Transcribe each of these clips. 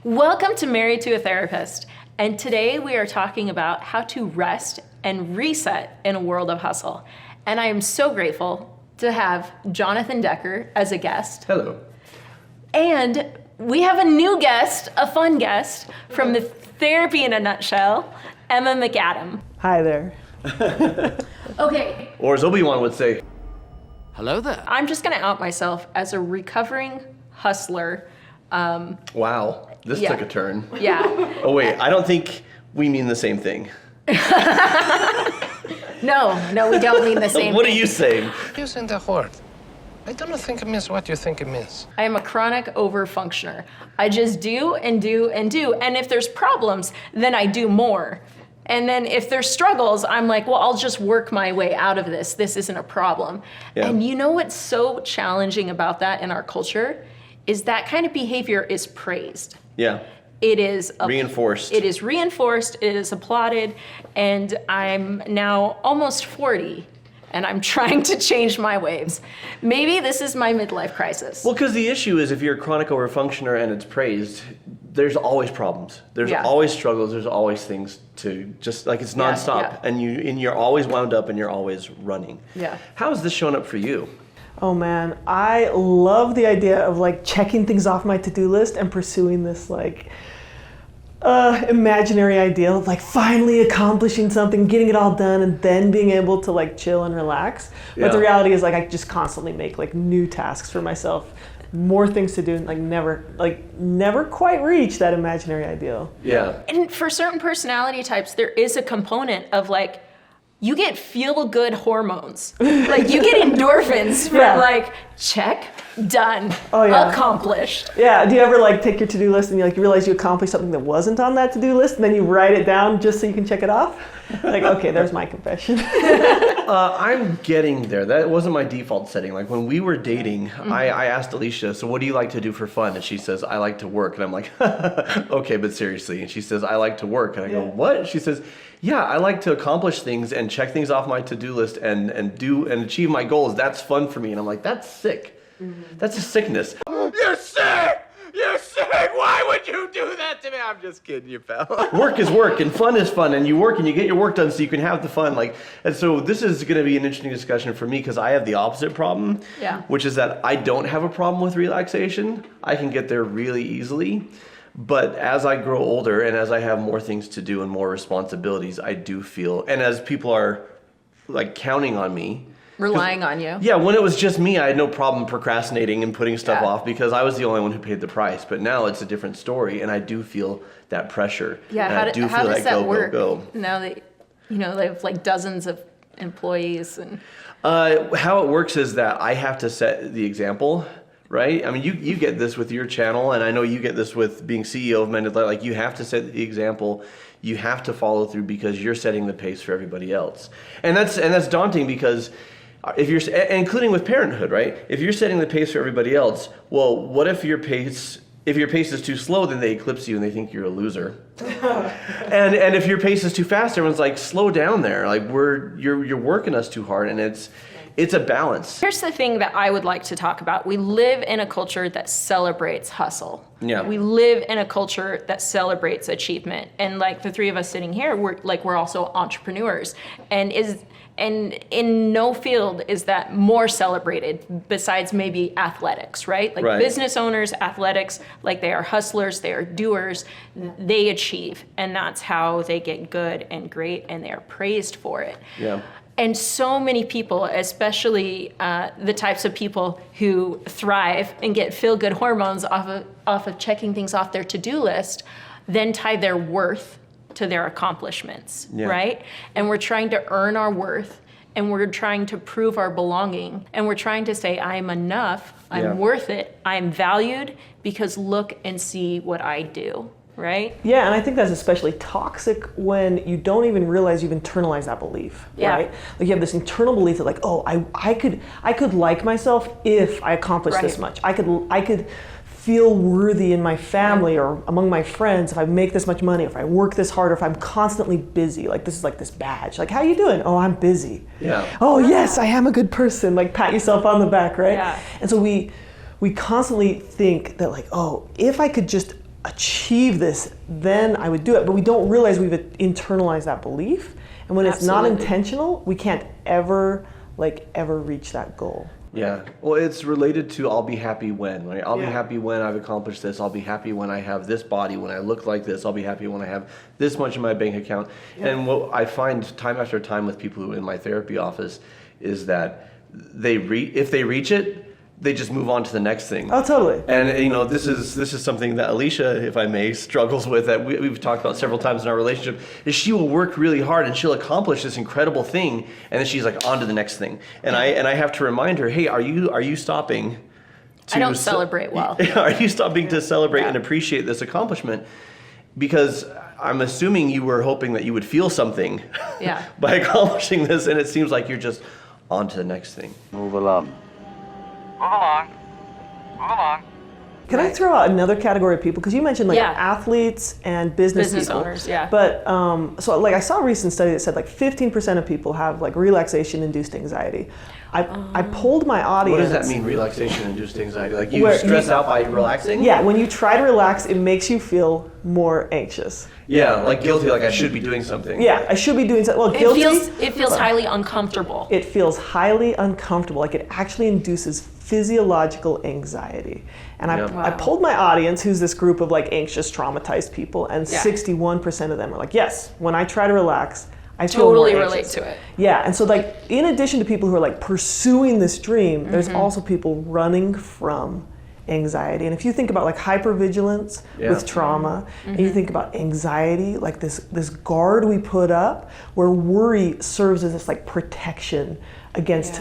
Welcome to Married to a Therapist, and today we are talking about how to rest and reset in a world of hustle. And I am so grateful to have Jonathan Decker as a guest. Hello. And we have a new guest, a fun guest, from the Therapy in a Nutshell, Emma McAdam. Hi there. Okay. Or as Obi-Wan would say, hello there. I'm just gonna out myself as a recovering hustler. wow, this Yeah. took a turn. Yeah. Oh wait, I don't think we mean the same thing. No, we don't mean the same What thing. are you saying? Using the word. I don't think it means what you think it means. I am a chronic overfunctioner. I just do and do and do. And if there's problems, then I do more. And then if there's struggles, I'm like, well, I'll just work my way out of this. This isn't a problem. Yeah. And you know what's so challenging about that in our culture is that kind of behavior is praised. Yeah, It is reinforced. It is reinforced, it is applauded, and I'm now almost 40, and I'm trying to change my ways. Maybe this is my midlife crisis. Well, because the issue is if you're a chronic overfunctioner and it's praised, there's always problems. There's Yeah. always struggles. There's always things to just like it's nonstop, yeah. and you're always wound up and you're always running. Yeah. How has this shown up for you? Oh man, I love the idea of like checking things off my to-do list and pursuing this like imaginary ideal of like finally accomplishing something, getting it all done, and then being able to like chill and relax. But the Yeah. reality is like I just constantly make like new tasks for myself, more things to do, and never quite reach that imaginary ideal. Yeah. And for certain personality types, there is a component of like, you get feel-good hormones. Like you get endorphins from Yeah. like, check, done, Oh, yeah. accomplished. Yeah, do you ever like take your to-do list and you like realize you accomplished something that wasn't on that to-do list, and then you write it down just so you can check it off? Like, okay, there's my confession. I'm getting there. That wasn't my default setting. Like when we were dating, I asked Alicia, so what do you like to do for fun? And she says, I like to work. And I'm like, okay, but seriously. And she says, I like to work. And I go, Yeah. what? She says, yeah, I like to accomplish things and check things off my to-do list and do and achieve my goals. That's fun for me. And I'm like, that's sick. That's a sickness. You're sick! You're sick! Why would you do that to me? I'm just kidding you, pal. Work is work and fun is fun, and you work and you get your work done so you can have the fun. And so this is going to be an interesting discussion for me because I have the opposite problem, Yeah. which is that I don't have a problem with relaxation. I can get there really easily. But as I grow older and as I have more things to do and more responsibilities, I do feel, and as people are like counting on me, Relying on you. yeah, when it was just me, I had no problem procrastinating and putting stuff Yeah. off because I was the only one who paid the price. But now it's a different story, and I do feel that pressure. Yeah, and how, I do how feel does that that go, work? go, Now that, they have like dozens of employees and go. How it works is that I have to set the example, right? I mean, you get this with your channel, and I know you get this with being CEO of Mended. Like, you have to set the example. You have to follow through because you're setting the pace for everybody else. And that's daunting because if you're, including with parenthood, right? If you're setting the pace for everybody else, well, what if your pace is too slow, then they eclipse you and they think you're a loser. and if your pace is too fast, everyone's like, slow down there. Like you're working us too hard, and it's a balance. here's the thing that I would like to talk about. We live in a culture that celebrates hustle. Yeah. We live in a culture that celebrates achievement. And like the three of us sitting here, we're also entrepreneurs. And in no field is that more celebrated besides maybe athletics, right? Like Right. business owners, athletics, like they are hustlers, they are doers, they achieve. And that's how they get good and great, and they are praised for it. Yeah. And so many people, especially the types of people who thrive and get feel-good hormones off of checking things off their to-do list, then tie their worth to their accomplishments, Yeah. right? And we're trying to earn our worth, and we're trying to prove our belonging, and we're trying to say, I'm enough, I'm Yeah. worth it, I'm valued, because look and see what I do, right? Yeah, and I think that's especially toxic when you don't even realize you've internalized that belief, Yeah. right? Like you have this internal belief that like, oh, I could like myself if I accomplished this Right. much. I could feel worthy in my family or among my friends if I make this much money, if I work this hard, or if I'm constantly busy. Like this is like this badge. Like, how you doing? Oh, I'm busy. Yeah. Oh, yes, I am a good person. Like pat yourself on the back, right? Yeah. And so we constantly think that like, oh, if I could just achieve this, then I would do it. But we don't realize we've internalized that belief. And when it's not Absolutely. intentional, we can't ever reach that goal. Yeah. Well, it's related to I'll be happy when, right? I'll be Yeah. happy when I've accomplished this. I'll be happy when I have this body, when I look like this. I'll be happy when I have this much in my bank account. And what I find time after time with people who in my therapy office is that if they reach it, they just move on to the next thing. Oh, totally. And this is something that Alicia, if I may, struggles with, that we've talked about several times in our relationship, is she will work really hard and she'll accomplish this incredible thing, and then she's like on to the next thing. And I have to remind her, hey, are you stopping to I don't celebrate well. Are you stopping to celebrate and appreciate this accomplishment? Because I'm assuming you were hoping that you would feel something Yeah. by accomplishing this, and it seems like you're just on to the next thing. Move along. Can I throw out another category of people? Because you mentioned like Yeah. athletes and business Business people. owners, yeah. But so like I saw a recent study that said like 15% of people have like relaxation-induced anxiety. I polled my audience. What does that mean, relaxation-induced anxiety? Like you Where stress you- out by relaxing? Yeah, when you try to relax, it makes you feel more anxious. Yeah, like guilty, like I should be doing something. Yeah, I should be doing something. Well, guilty. It feels highly uncomfortable. It feels highly uncomfortable. Like it actually induces physiological anxiety. And Yeah. I polled my audience, who's this group of like anxious, traumatized people, and Yeah. 61% of them are like, yes, when I try to relax, I feel Totally more relate anxious. to it. Yeah, and so like in addition to people who are like pursuing this dream, there's Mm-hmm. also people running from anxiety. And if you think about like hypervigilance Yeah. with trauma, and you Mm-hmm. think about anxiety, like this guard we put up where worry serves as this like protection against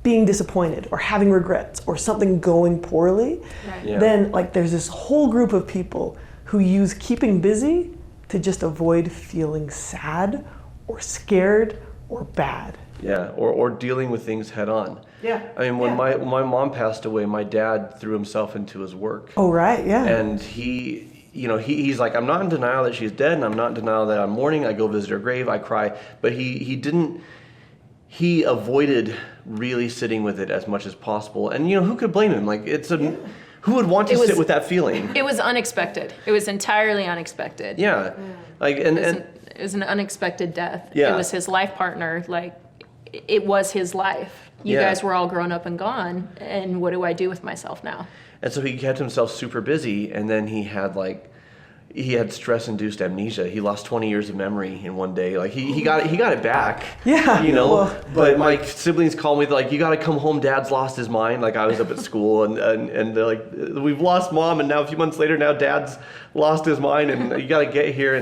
being disappointed or having regrets or something going poorly, Yeah. then like there's this whole group of people who use keeping busy to just avoid feeling sad or scared or bad. Yeah, or dealing with things head on. Yeah. I mean, when my mom passed away, my dad threw himself into his work. Oh, right, yeah. And he's like, I'm not in denial that she's dead, and I'm not in denial that I'm mourning. I go visit her grave, I cry. But he avoided really sitting with it as much as possible. And who could blame him? Like who would want to It was- sit with that feeling? It was unexpected. It was entirely unexpected. Yeah. Like and It was an unexpected death. Yeah. It was his life partner. Like, it was his life. You Yeah. guys were all grown up and gone. And what do I do with myself now? And so he kept himself super busy, and then he had stress-induced amnesia. He lost 20 years of memory in one day. Like he got it back. Yeah, well- But my siblings called me like, you got to come home. Dad's lost his mind. Like I was up at school, and they're like, we've lost Mom, and now a few months later, now Dad's lost his mind, and you got to get here.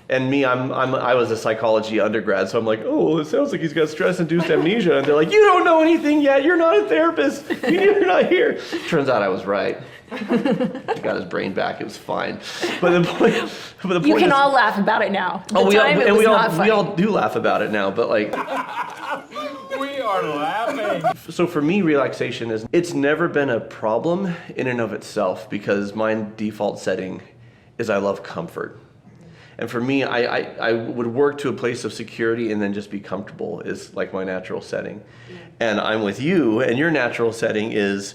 And me, I was a psychology undergrad, so I'm like, oh, it sounds like he's got stress-induced amnesia. And they're like, you don't know anything yet. You're not a therapist. You're not here. Turns out I was right. He got his brain back. It was fine. But the point You can is, all laugh about it now. At the we time, it was not funny. we all do laugh about it now. But like, We are laughing. so for me, relaxation it's never been a problem in and of itself, because my default setting is I love comfort. And for me, I would work to a place of security and then just be comfortable is like my natural setting. And I'm with you, and your natural setting is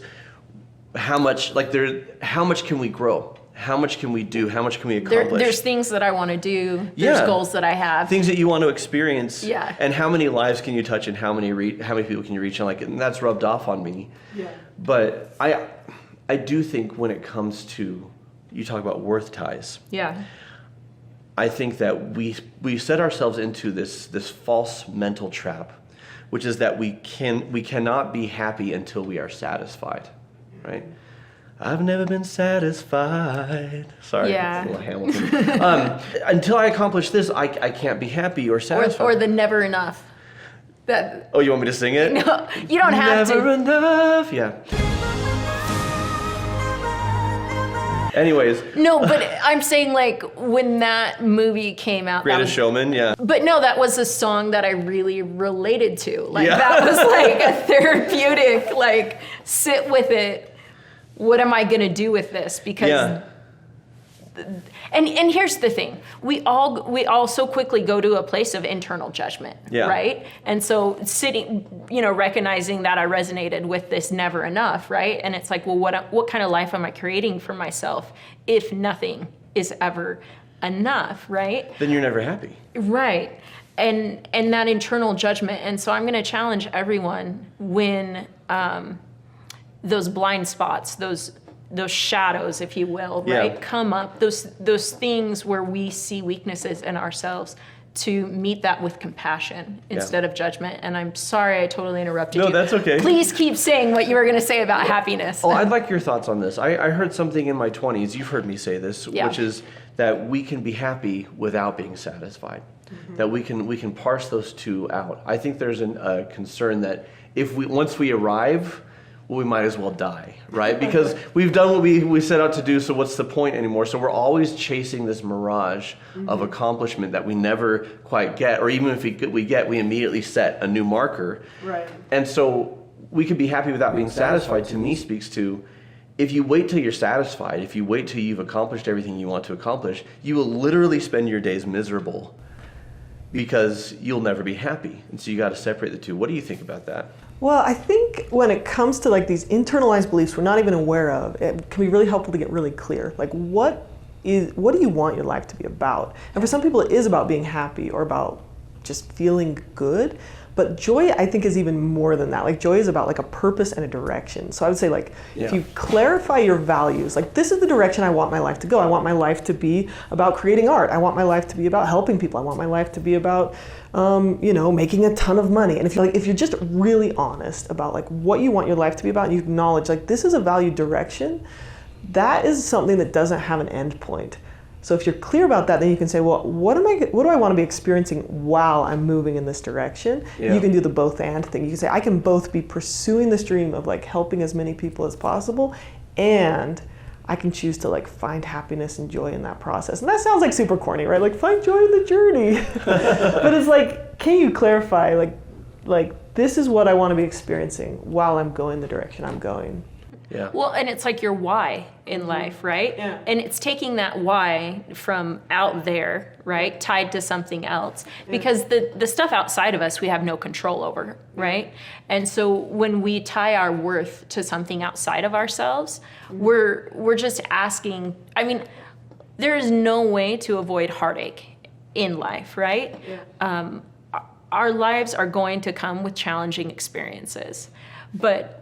how much can we grow? How much can we do? How much can we accomplish? There's things that I want to do. There's Yeah. goals that I have. Things that you want to experience. Yeah. And how many lives can you touch, and how many people can you reach? And that's rubbed off on me. Yeah. But I do think when it comes to, you talk about worth ties. Yeah. I think that we set ourselves into this false mental trap, which is that we cannot be happy until we are satisfied, right? I've never been satisfied. Sorry, Yeah. it's a little Hamilton. Until I accomplish this, I can't be happy or satisfied. Or the never enough. That Oh, you want me to sing it? no, you don't have Never to. enough. Yeah. Anyways, No, but I'm saying like when that movie came out. that Greatest was- Showman. Yeah. But no, that was a song that I really related to. Like Yeah. that was like a therapeutic, like sit with it. What am I gonna do with this? Because Yeah. and here's the thing, we all so quickly go to a place of internal judgment, Yeah. right? And so sitting, recognizing that I resonated with this never enough, right? And it's like, well, what kind of life am I creating for myself if nothing is ever enough, right? Then you're never happy. Right. And that internal judgment. And so I'm going to challenge everyone when those blind spots, those shadows, if you will, right, come up, those things where we see weaknesses in ourselves, to meet that with compassion instead of judgment. And I'm sorry I totally interrupted you. No, that's okay. Please keep saying what you were going to say about happiness. Oh, I'd like your thoughts on this. I heard something in my 20s, you've heard me say this, which is that we can be happy without being satisfied. That we can parse those two out. I think there's a concern that once we arrive, well, we might as well die, right? Because we've done what we set out to do, so what's the point anymore? So we're always chasing this mirage of accomplishment that we never quite get, or even if we get, we immediately set a new marker. Right. And so we can be happy without being satisfied, to me, speaks to, if you wait till you're satisfied, if you wait till you've accomplished everything you want to accomplish, you will literally spend your days miserable because you'll never be happy. And so you got to separate the two. What do you think about that? Well, I think when it comes to like these internalized beliefs we're not even aware of, it can be really helpful to get really clear. Like what do you want your life to be about? And for some people it is about being happy or about just feeling good. But joy, I think, is even more than that. Like joy is about like a purpose and a direction. So I would say like if you clarify your values, like this is the direction I want my life to go. I want my life to be about creating art. I want my life to be about helping people. I want my life to be about making a ton of money. And if you're just really honest about like what you want your life to be about, and you acknowledge like this is a value direction, that is something that doesn't have an end point. So if you're clear about that, then you can say, well, what do I want to be experiencing while I'm moving in this direction? You can do the both and thing. You can say, I can both be pursuing this dream of like helping as many people as possible, and I can choose to like find happiness and joy in that process. And that sounds like super corny, right? Like find joy in the journey. But it's like, can you clarify like this is what I want to be experiencing while I'm going the direction I'm going? Yeah. Well, and it's like your why in life, right? Yeah. And it's taking that why from out there, right, tied to something else. Because the stuff outside of us we have no control over, right? And so when we tie our worth to something outside of ourselves, we're just asking, I mean, there is no way to avoid heartache in life, right? Yeah. Our lives are going to come with challenging experiences. But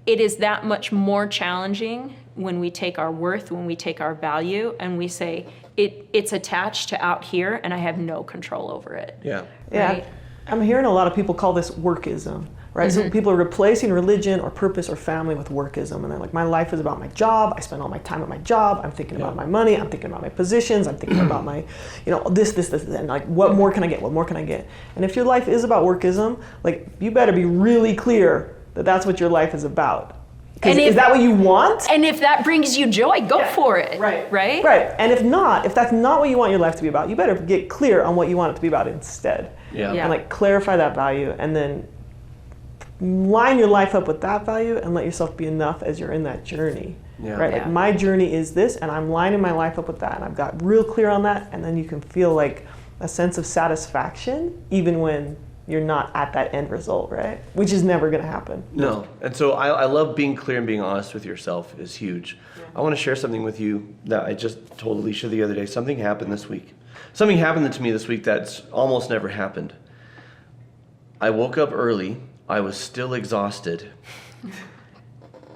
it is that much more challenging when we take our worth, when we take our value, and we say, it's attached to out here, and I have no control over it. Yeah. Right? I'm hearing a lot of people call this workism, right? So people are replacing religion or purpose or family with workism. And they're like, my life is about my job. I spend all my time at my job. I'm thinking about my money. I'm thinking about my positions. I'm thinking about my, this, and like, what more can I get? What more can I get? And if your life is about workism, like, you better be really clear that that's what your life is about. And is that what you want? And if that brings you joy, go for it. Right. Right? Right. And if that's not what you want your life to be about, you better get clear on what you want it to be about instead. Yeah. And like clarify that value, and then line your life up with that value, and let yourself be enough as you're in that journey. Yeah. Right? Like my journey is this, and I'm lining my life up with that, and I've got real clear on that, and then you can feel like a sense of satisfaction even when you're not at that end result, right? Which is never going to happen. No. And so I love being clear and being honest with yourself is huge. Yeah. I want to share something with you that I just told Alicia the other day. Something happened this week. Something happened to me this week that's almost never happened. I woke up early. I was still exhausted.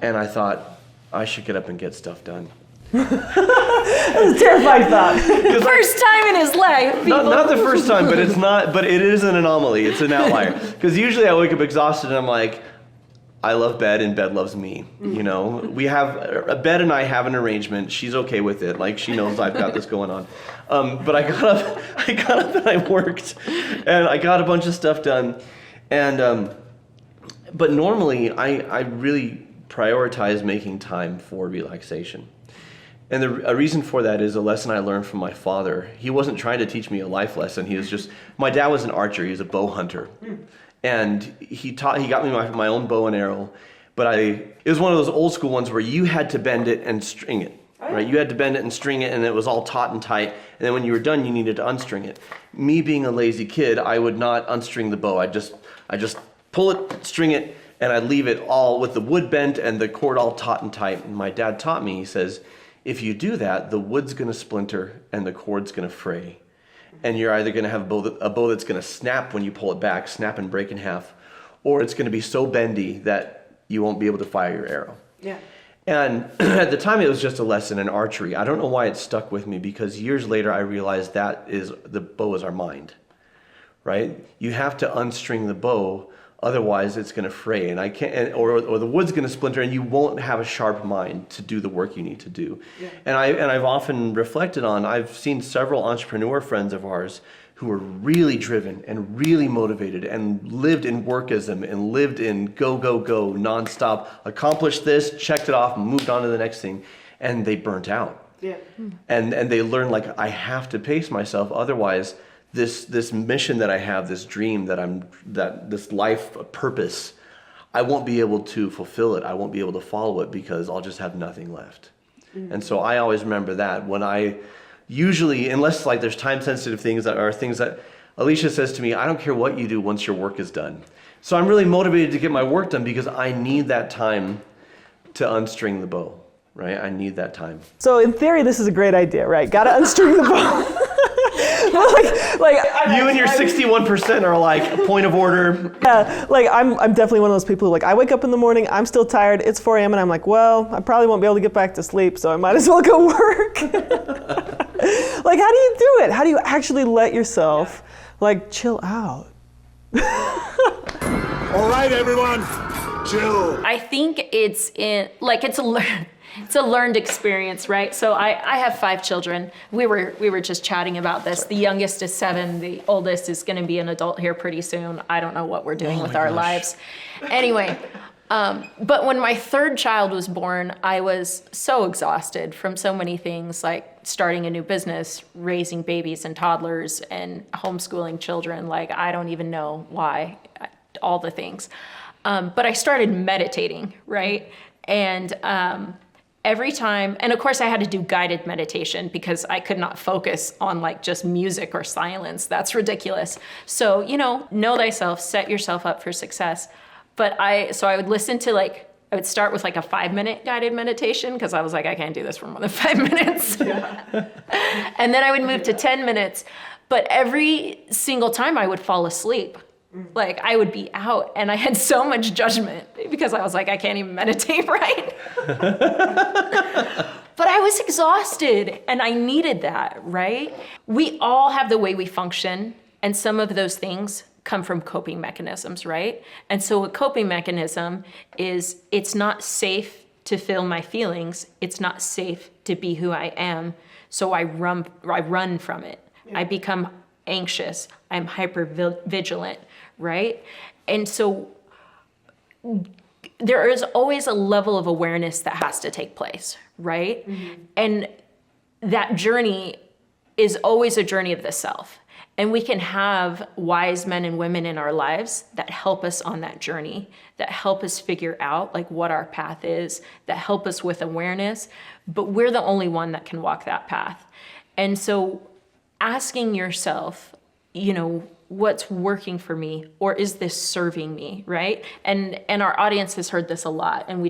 And I thought, I should get up and get stuff done. That was a terrifying thought. First time in his life. Not the first time, but it is an anomaly. It's an outlier. Because usually I wake up exhausted and I'm like, I love bed and bed loves me. We have, a bed and I have an arrangement. She's okay with it. Like she knows I've got this going on. But I got up and I worked and I got a bunch of stuff done. And, but normally I really prioritize making time for relaxation. And a reason for that is a lesson I learned from my father. He wasn't trying to teach me a life lesson. He was just, my dad was an archer. He was a bow hunter. And he got me my own bow and arrow. But it was one of those old school ones where you had to bend it and string it. right? You had to bend it and string it, and it was all taut and tight. And then when you were done, you needed to unstring it. Me being a lazy kid, I would not unstring the bow. I just pull it, string it, and I'd leave it all with the wood bent and the cord all taut and tight. And my dad taught me, he says, if you do that, the wood's gonna splinter and the cord's gonna fray. And you're either gonna have a bow that's gonna snap when you pull it back, snap and break in half, or it's gonna be so bendy that you won't be able to fire your arrow. Yeah. And at the time, it was just a lesson in archery. I don't know why it stuck with me, because years later, I realized that is the bow is our mind, right? You have to unstring the bow, otherwise it's going to fray, and I can't, or the wood's going to splinter, and you won't have a sharp mind to do the work you need to do. Yeah. And I've often reflected on. I've seen several entrepreneur friends of ours who were really driven and really motivated and lived in workism and lived in go, go, go, nonstop, accomplished this, checked it off, and moved on to the next thing, and they burnt out. Yeah. And they learned, like, I have to pace myself, otherwise this mission that I have, this dream that this life purpose, I won't be able to fulfill it. I won't be able to follow it, because I'll just have nothing left. Mm-hmm. And so I always remember that when usually, unless like there's time-sensitive things that Alicia says to me, I don't care what you do once your work is done. So I'm really motivated to get my work done, because I need that time to unstring the bow, right? I need that time. So in theory, this is a great idea, right? Got to unstring the bow. You and your 61% are like, point of order. Yeah, like I'm definitely one of those people who, like, I wake up in the morning, I'm still tired, it's 4 a.m. and I'm like, well, I probably won't be able to get back to sleep, so I might as well go work. Like, how do you do it? How do you actually let yourself, like, chill out? All right, everyone, chill. I think it's a learned experience, right? So I have 5 children. We were just chatting about this. The youngest is 7. The oldest is going to be an adult here pretty soon. I don't know what we're doing with our lives. Anyway, but when my 3rd child was born, I was so exhausted from so many things, like starting a new business, raising babies and toddlers, and homeschooling children. Like, I don't even know why, all the things. But I started meditating, right? And every time, and of course I had to do guided meditation, because I could not focus on like just music or silence. That's ridiculous. So, know thyself, set yourself up for success. But I would listen to I would start with like a 5-minute guided meditation, because I was like, I can't do this for more than 5 minutes. Yeah. And then I would move to 10 minutes. But every single time I would fall asleep. Like, I would be out, and I had so much judgment, because I was like, I can't even meditate right. But I was exhausted, and I needed that, right? We all have the way we function, and some of those things come from coping mechanisms, right? And so a coping mechanism is, it's not safe to feel my feelings. It's not safe to be who I am. So I run from it. Yeah. I become anxious. I'm hyper vigilant, right? And so there is always a level of awareness that has to take place, right? Mm-hmm. And that journey is always a journey of the self. And we can have wise men and women in our lives that help us on that journey, that help us figure out like what our path is, that help us with awareness, but we're the only one that can walk that path. And so asking yourself, what's working for me, or is this serving me, right? And our audience has heard this a lot, and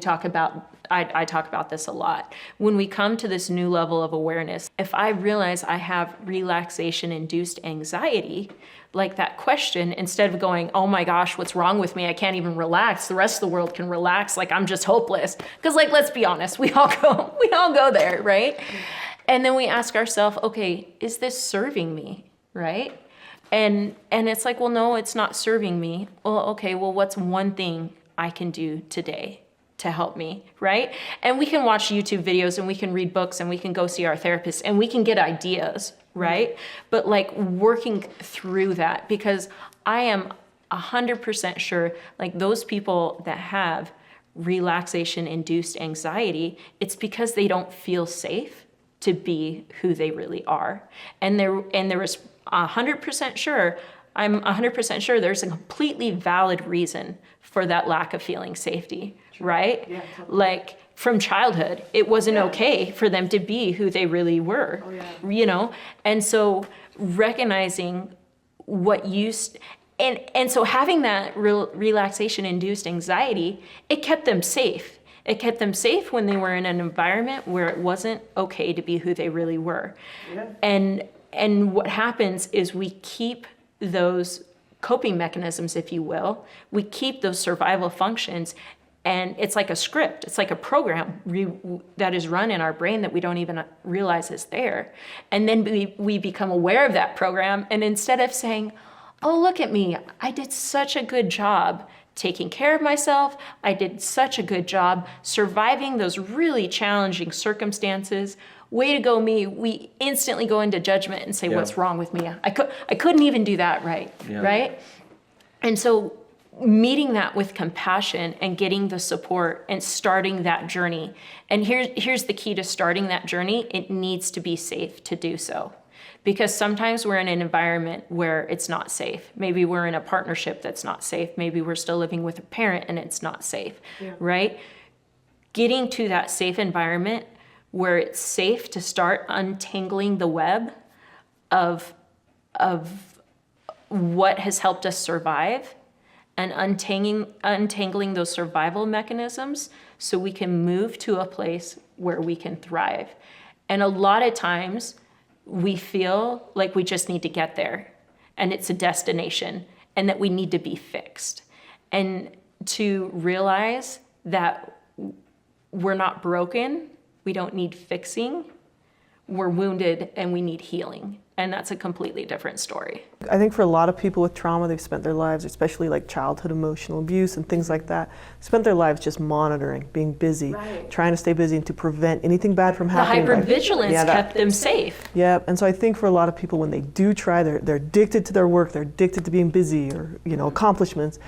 I talk about this a lot. When we come to this new level of awareness, if I realize I have relaxation-induced anxiety, like that question, instead of going, oh my gosh, what's wrong with me? I can't even relax. The rest of the world can relax. Like, I'm just hopeless. Because let's be honest, we all go there, right? And then we ask ourselves, okay, is this serving me, right? And it's like, well, no, it's not serving me. Well, okay, well, what's one thing I can do today to help me, right? And we can watch YouTube videos, and we can read books, and we can go see our therapist, and we can get ideas, right? But like working through that, because I am 100% sure, like those people that have relaxation-induced anxiety, it's because they don't feel safe to be who they really are. And there is 100% sure I'm 100% sure there's a completely valid reason for that lack of feeling safety, right? Yeah, totally. Like from childhood, it wasn't okay for them to be who they really were, you know? And so recognizing what and so having that relaxation-induced anxiety, it kept them safe. It kept them safe when they were in an environment where it wasn't okay to be who they really were. Yeah. And what happens is we keep those coping mechanisms, if you will, we keep those survival functions, and it's like a script, it's like a program that is run in our brain that we don't even realize is there. And then we become aware of that program, and instead of saying, oh, look at me, I did such a good job taking care of myself, I did such a good job surviving those really challenging circumstances, way to go me, we instantly go into judgment and say, what's wrong with me? I couldn't even do that right, right? And so meeting that with compassion and getting the support and starting that journey. And here's the key to starting that journey. It needs to be safe to do so. Because sometimes we're in an environment where it's not safe. Maybe we're in a partnership that's not safe. Maybe we're still living with a parent and it's not safe, right? Getting to that safe environment where it's safe to start untangling the web of what has helped us survive, and untangling those survival mechanisms so we can move to a place where we can thrive. And a lot of times we feel like we just need to get there and it's a destination and that we need to be fixed. And to realize that we're not broken, we don't need fixing, we're wounded and we need healing. And that's a completely different story. I think for a lot of people with trauma, they've spent their lives, especially like childhood emotional abuse and things like that, spent their lives just monitoring, being busy, trying to stay busy and to prevent anything bad from happening. The hypervigilance kept them safe. Yeah, and so I think for a lot of people, when they do try, they're addicted to their work, they're addicted to being busy or, accomplishments.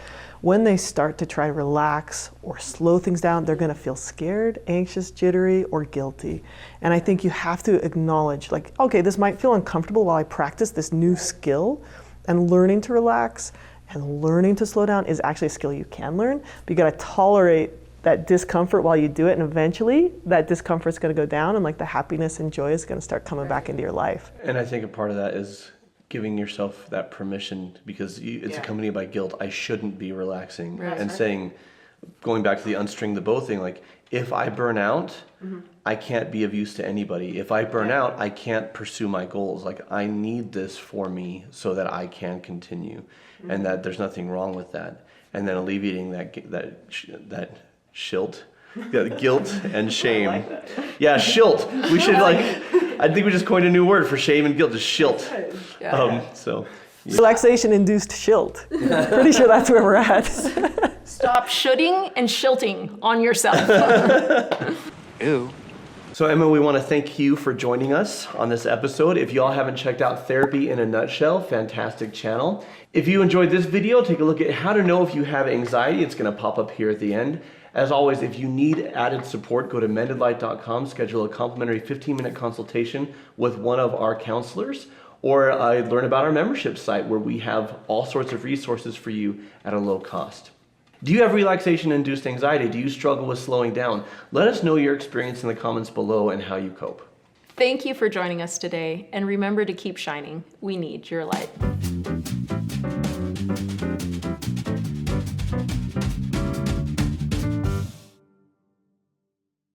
When they start to try to relax or slow things down, they're gonna feel scared, anxious, jittery, or guilty. And I think you have to acknowledge, like, okay, this might feel uncomfortable while I practice this new skill, and learning to relax and learning to slow down is actually a skill you can learn, but you gotta tolerate that discomfort while you do it, and eventually that discomfort's gonna go down and like the happiness and joy is gonna start coming back into your life. And I think a part of that is giving yourself that permission, because it's accompanied by guilt. I shouldn't be relaxing. And saying, going back to the unstring the bow thing, like, if I burn out, I can't be of use to anybody. If I burn out, I can't pursue my goals. Like, I need this for me so that I can continue, and that there's nothing wrong with that. And then alleviating that shilt, guilt and shame. Like that. Yeah, shilt. We should I think we just coined a new word for shame and guilt, is shilt. Relaxation-induced shilt. Pretty sure that's where we're at. Stop shooting and shilting on yourself. Ew. So Emma, we want to thank you for joining us on this episode. If y'all haven't checked out Therapy in a Nutshell, fantastic channel. If you enjoyed this video, take a look at how to know if you have anxiety. It's going to pop up here at the end. As always, if you need added support, go to mendedlight.com, schedule a complimentary 15-minute consultation with one of our counselors, or learn about our membership site where we have all sorts of resources for you at a low cost. Do you have relaxation-induced anxiety? Do you struggle with slowing down? Let us know your experience in the comments below and how you cope. Thank you for joining us today, and remember to keep shining. We need your light.